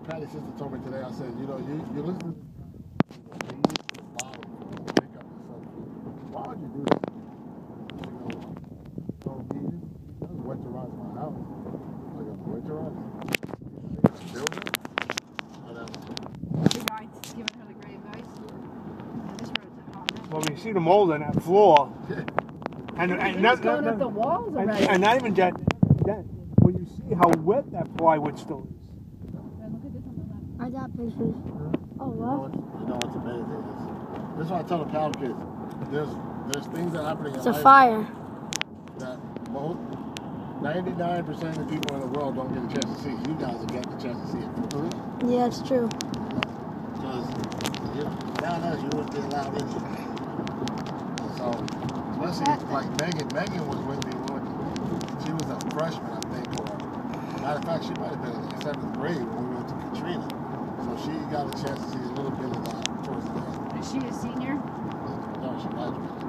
Patty's sister told me today, I said, you know, you listen to the bottle, pick up the soap. Why would you do this? She goes, don't need it. He does winterize my house. I go, winterize? Builder? Whatever. The guy's giving her the great advice. Yeah, this road's a hot mess. Well, you see the mold on that floor. And It's going up the walls already. and not even that, when you see how wet that plywood still is. I got pictures. Oh, wow. You know what's amazing is, this is why I tell the Powell kids, there's things that are happening in It's a life fire. that most 99% of the people in the world don't get a chance to see. You guys have got the chance to see it. Yeah, it's true. Because, you know, down there you wouldn't be allowed in here. So, especially like Megan was with me when she was a freshman, I think, or matter of fact, she might have been in 7th grade when we went to Katrina. So she got a chance to see a little bit of that towards the end. Is she a senior? No, she graduated.